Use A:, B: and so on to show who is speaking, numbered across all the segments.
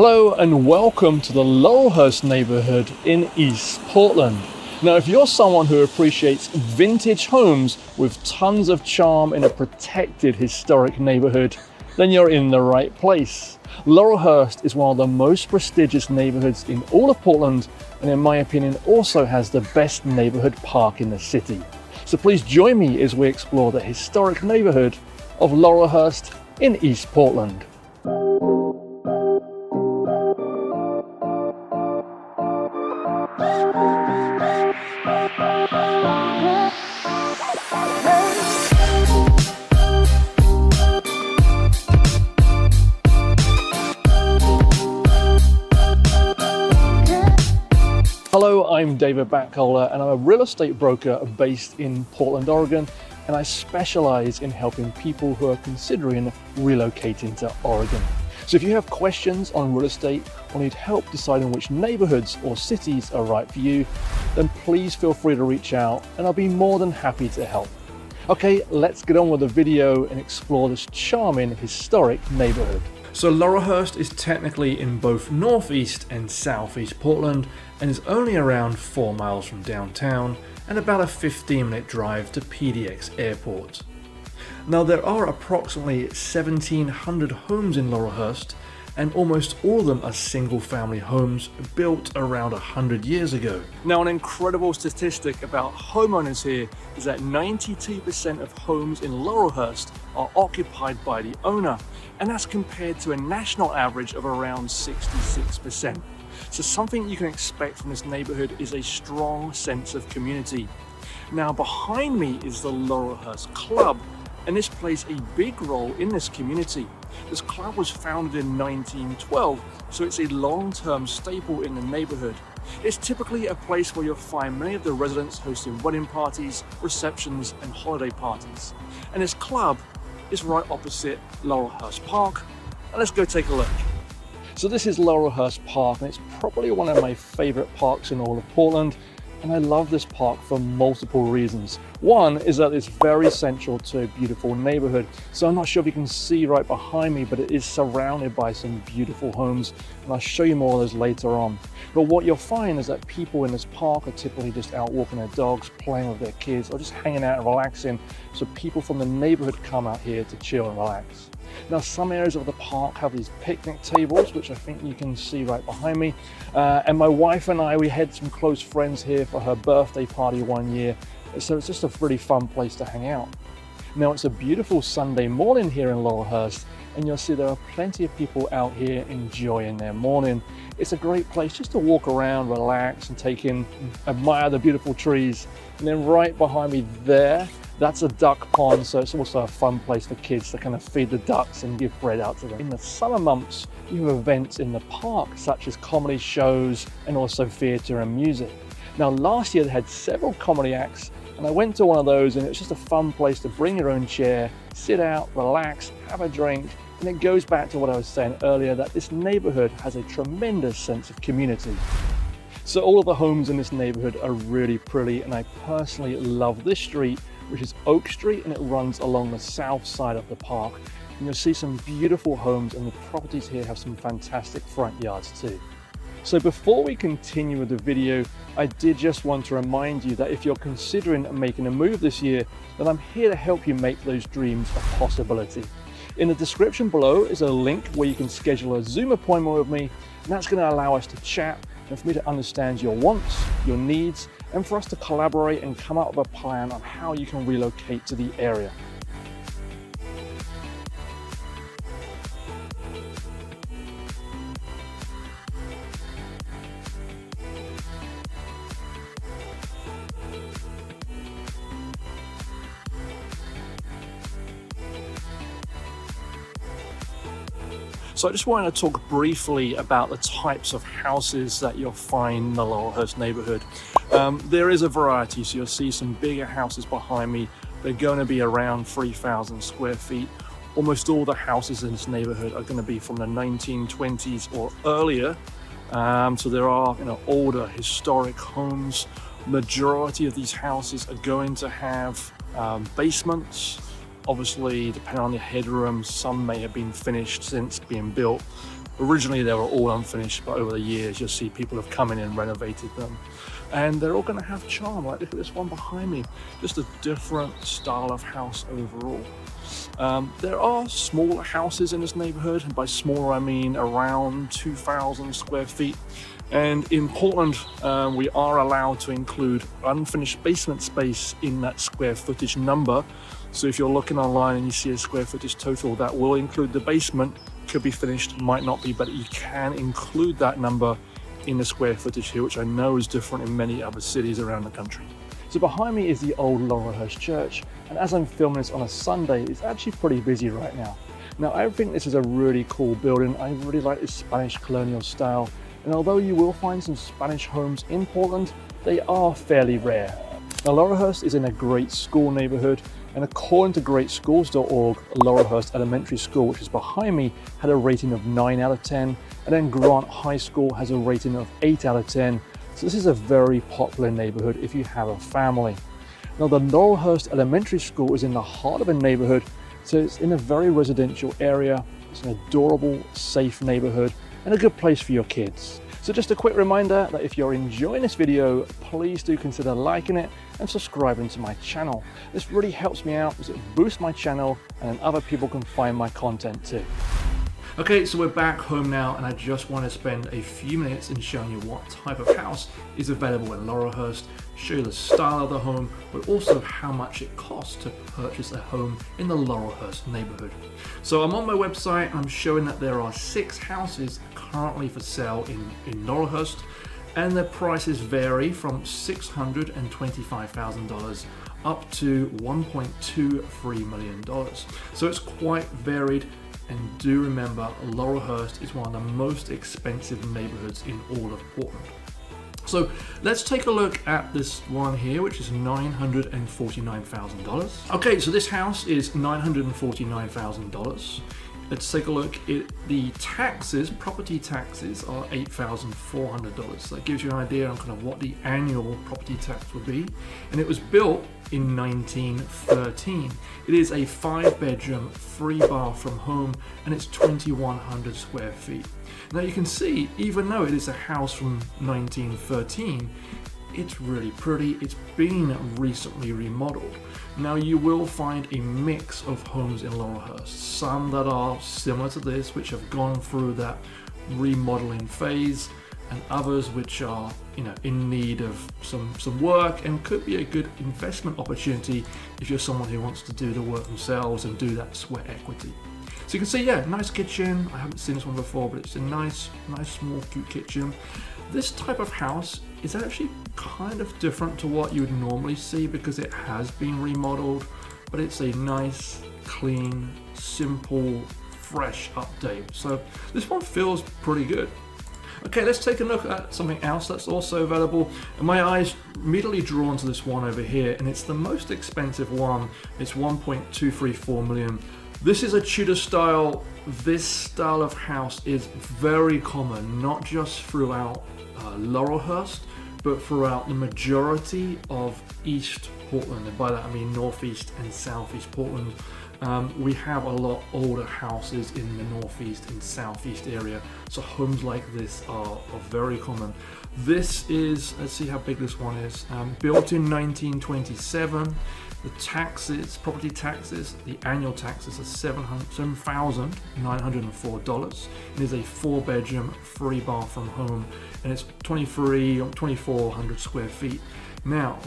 A: Hello and welcome to the Laurelhurst neighborhood in East Portland. Now, if you're someone who appreciates vintage homes with tons of charm in a protected historic neighborhood, then you're in the right place. Laurelhurst is one of the most prestigious neighborhoods in all of Portland, and in my opinion also has the best neighborhood park in the city. So please join me as we explore the historic neighborhood of Laurelhurst in East Portland. Hello, I'm David Backholer and I'm a real estate broker based in Portland, Oregon, and I specialize in helping people who are considering relocating to Oregon. So if you have questions on real estate or need help deciding which neighborhoods or cities are right for you, then please feel free to reach out and I'll be more than happy to help. Okay, let's get on with the video and explore this charming historic neighborhood. So Laurelhurst is technically in both northeast and southeast Portland and is only around 4 miles from downtown and about a 15-minute drive to PDX Airport. Now there are approximately 1,700 homes in Laurelhurst, and almost all of them are single-family homes built around 100 years ago. Now, an incredible statistic about homeowners here is that 92% of homes in Laurelhurst are occupied by the owner, and that's compared to a national average of around 66%. So something you can expect from this neighborhood is a strong sense of community. Now, behind me is the Laurelhurst Club, and this plays a big role in this community. This club was founded in 1912, so it's a long-term staple in the neighborhood. It's typically a place where you'll find many of the residents hosting wedding parties, receptions, and holiday parties. And this club is right opposite Laurelhurst Park, and let's go take a look. So this is Laurelhurst Park, and it's probably one of my favorite parks in all of Portland. And I love this park for multiple reasons. One is that it's very central to a beautiful neighborhood. So I'm not sure if you can see right behind me, but it is surrounded by some beautiful homes. And I'll show you more of those later on. But what you'll find is that people in this park are typically just out walking their dogs, playing with their kids, or just hanging out and relaxing. So people from the neighborhood come out here to chill and relax. Now, some areas of the park have these picnic tables, which I think you can see right behind me. And my wife and I, we had some close friends here for her birthday party one year. So it's just a really fun place to hang out. Now, it's a beautiful Sunday morning here in Laurelhurst, and you'll see there are plenty of people out here enjoying their morning. It's a great place just to walk around, relax, and take in, admire the beautiful trees. And then right behind me there, that's a duck pond, so it's also a fun place for kids to kind of feed the ducks and give bread out to them. In the summer months, you have events in the park, such as comedy shows and also theatre and music. Now, last year they had several comedy acts, and I went to one of those, and it's just a fun place to bring your own chair, sit out, relax, have a drink. And it goes back to what I was saying earlier, that this neighborhood has a tremendous sense of community. So all of the homes in this neighborhood are really pretty, and I personally love this street, which is Oak Street, and it runs along the south side of the park. And you'll see some beautiful homes, and the properties here have some fantastic front yards too. So before we continue with the video, I did just want to remind you that if you're considering making a move this year, then I'm here to help you make those dreams a possibility. In the description below is a link where you can schedule a Zoom appointment with me, and that's going to allow us to chat and for me to understand your wants, your needs, and for us to collaborate and come up with a plan on how you can relocate to the area. So I just wanted to talk briefly about the types of houses that you'll find in the Laurelhurst neighborhood. There is a variety, so you'll see some bigger houses behind me. They're going to be around 3,000 square feet. Almost all the houses in this neighborhood are going to be from the 1920s or earlier. So there are older historic homes. Majority of these houses are going to have basements. Obviously, depending on the headroom, some may have been finished since being built. Originally they were all unfinished, but over the years you'll see people have come in and renovated them. And they're all going to have charm. Like, look at this one behind me. Just a different style of house overall. There are smaller houses in this neighborhood, and by smaller I mean around 2,000 square feet. And in Portland, we are allowed to include unfinished basement space in that square footage number. So if you're looking online and you see a square footage total, that will include the basement. Could be finished, might not be, but you can include that number in the square footage here, which I know is different in many other cities around the country. So behind me is the old Laurelhurst Church, and as I'm filming this on a Sunday, it's actually pretty busy right now. Now, I think this is a really cool building. I really like this Spanish colonial style, and although you will find some Spanish homes in Portland, they are fairly rare. Now, Laurelhurst is in a great school neighborhood, and according to greatschools.org, Laurelhurst Elementary School, which is behind me, had a rating of 9 out of 10, and then Grant High School has a rating of 8 out of 10. So this is a very popular neighborhood if you have a family. Now, the Laurelhurst Elementary School is in the heart of a neighborhood, so it's in a very residential area. It's an adorable, safe neighborhood and a good place for your kids. So just a quick reminder that if you're enjoying this video, please do consider liking it and subscribing to my channel. This really helps me out as it boosts my channel, and then other people can find my content too. Okay, so we're back home now, and I just want to spend a few minutes in showing you what type of house is available in Laurelhurst, show you the style of the home, but also how much it costs to purchase a home in the Laurelhurst neighborhood. So I'm on my website, I'm showing that there are 6 houses currently for sale in Laurelhurst, and the prices vary from $625,000 up to $1.23 million. So it's quite varied. And do remember, Laurelhurst is one of the most expensive neighborhoods in all of Portland. So let's take a look at this one here, which is $949,000. Okay, so this house is $949,000. Let's take a look at the taxes. Property taxes are $8,400. So that gives you an idea on kind of what the annual property tax would be. And it was built in 1913. It is a 5-bedroom, 3-bathroom home, and it's 2,100 square feet. Now you can see, even though it is a house from 1913, it's really pretty. It's been recently remodeled. Now you will find a mix of homes in Laurelhurst, some that are similar to this, which have gone through that remodeling phase, and others which are, in need of some work and could be a good investment opportunity if you're someone who wants to do the work themselves and do that sweat equity. So you can see, yeah, nice kitchen. I haven't seen this one before, but it's a nice, small, cute kitchen. This type of house is actually kind of different to what you would normally see because it has been remodeled, but it's a nice, clean, simple, fresh update. So this one feels pretty good. Okay, let's take a look at something else that's also available. And my eyes immediately drawn to this one over here, and it's the most expensive one. It's $1.234 million. This is a Tudor style. This style of house is very common, not just throughout Laurelhurst, but throughout the majority of East Portland. And by that I mean Northeast and Southeast Portland. We have a lot older houses in the Northeast and Southeast area, so homes like this are very common. This is, let's see how big this one is, built in 1927. The taxes, property taxes, the annual taxes are $7,904. It is a 4-bedroom, 3-bathroom home, and it's 2,400 square feet. Now,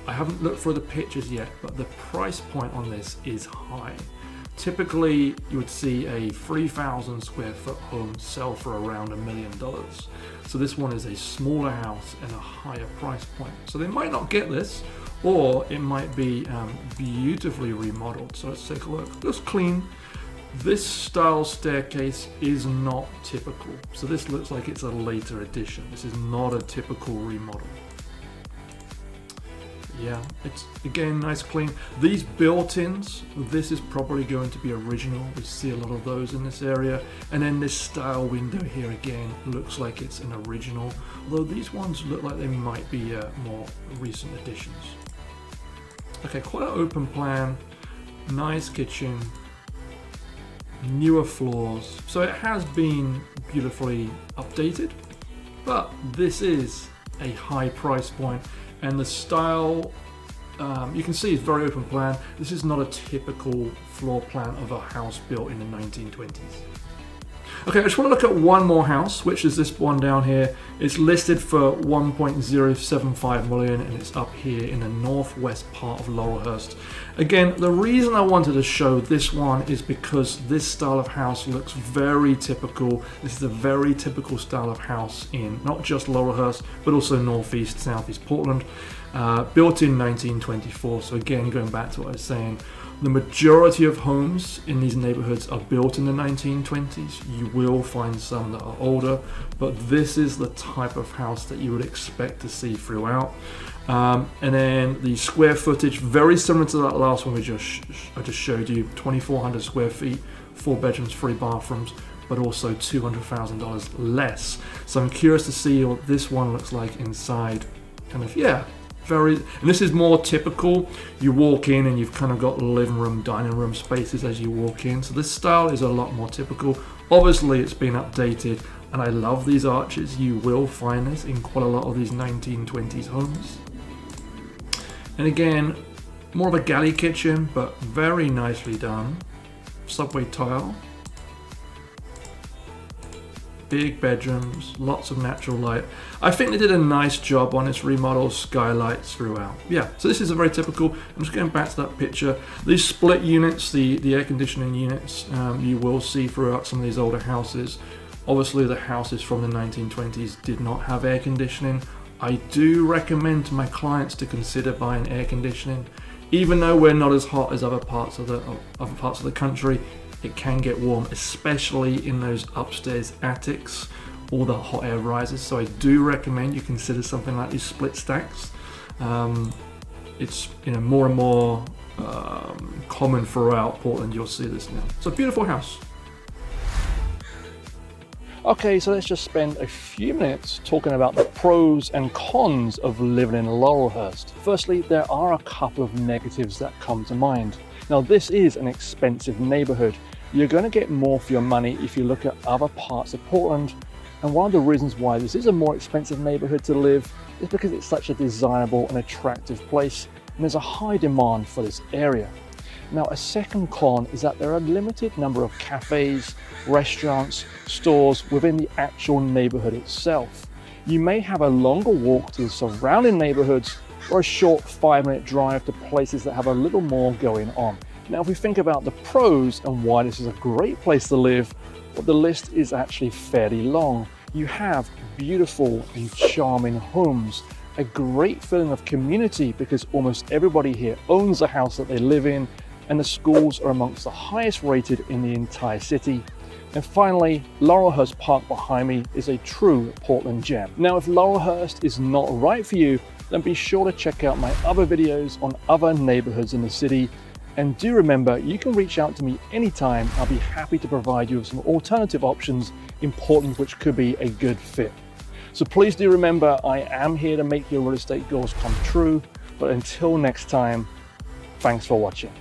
A: I haven't looked through the pictures yet, but the price point on this is high. Typically, you would see a 3,000 square foot home sell for around $1 million. So this one is a smaller house and a higher price point. So they might not get this, or it might be beautifully remodeled. So let's take a look. Looks clean. This style staircase is not typical. So this looks like it's a later addition. This is not a typical remodel. Yeah, it's again nice, clean. These built-ins, this is probably going to be original. We see a lot of those in this area. And then this style window here again looks like it's an original, although these ones look like they might be more recent additions. Okay, quite an open plan, nice kitchen, newer floors. So it has been beautifully updated, but this is a high price point, and the style you can see it's very open plan. This is not a typical floor plan of a house built in the 1920s. Okay, I just want to look at one more house, which is this one down here. It's listed for 1.075 million, and it's up here in the northwest part of Laurelhurst. Again, the reason I wanted to show this one is because this style of house looks very typical. This is a very typical style of house in not just Laurelhurst, but also northeast, southeast Portland. Built in 1924. So again, going back to what I was saying, the majority of homes in these neighborhoods are built in the 1920s. You will find some that are older, but this is the type of house that you would expect to see throughout. And then the square footage, very similar to that last one I just showed you, 2,400 square feet, 4 bedrooms, 3 bathrooms, but also $200,000 less. So I'm curious to see what this one looks like inside. Kind of, yeah. And this is more typical. You walk in and you've kind of got living room, dining room spaces as you walk in. So this style is a lot more typical. Obviously it's been updated, and I love these arches. You will find this in quite a lot of these 1920s homes. And again, more of a galley kitchen, but very nicely done. Subway tile. Big bedrooms, lots of natural light. I think they did a nice job on this remodel, skylights throughout. Yeah, so this is a very typical. I'm just going back to that picture. These split units, the air conditioning units, you will see throughout some of these older houses. Obviously the houses from the 1920s did not have air conditioning. I do recommend to my clients to consider buying air conditioning. Even though we're not as hot as other parts of the country, it can get warm, especially in those upstairs attics or the hot air rises. So I do recommend you consider something like these split stacks. It's more and more common throughout Portland. You'll see this now. It's a beautiful house. Okay, so let's just spend a few minutes talking about the pros and cons of living in Laurelhurst. Firstly, there are a couple of negatives that come to mind. Now, this is an expensive neighborhood. You're going to get more for your money if you look at other parts of Portland. And one of the reasons why this is a more expensive neighborhood to live is because it's such a desirable and attractive place, and there's a high demand for this area. Now, a second con is that there are a limited number of cafes, restaurants, stores within the actual neighborhood itself. You may have a longer walk to the surrounding neighborhoods or a short 5-minute drive to places that have a little more going on. Now, if we think about the pros and why this is a great place to live, well, the list is actually fairly long. You have beautiful and charming homes, a great feeling of community because almost everybody here owns the house that they live in, and the schools are amongst the highest rated in the entire city. And finally, Laurelhurst Park behind me is a true Portland gem. Now, if Laurelhurst is not right for you, then be sure to check out my other videos on other neighborhoods in the city. And do remember, you can reach out to me anytime. I'll be happy to provide you with some alternative options in Portland which could be a good fit. So please do remember, I am here to make your real estate goals come true. But until next time, thanks for watching.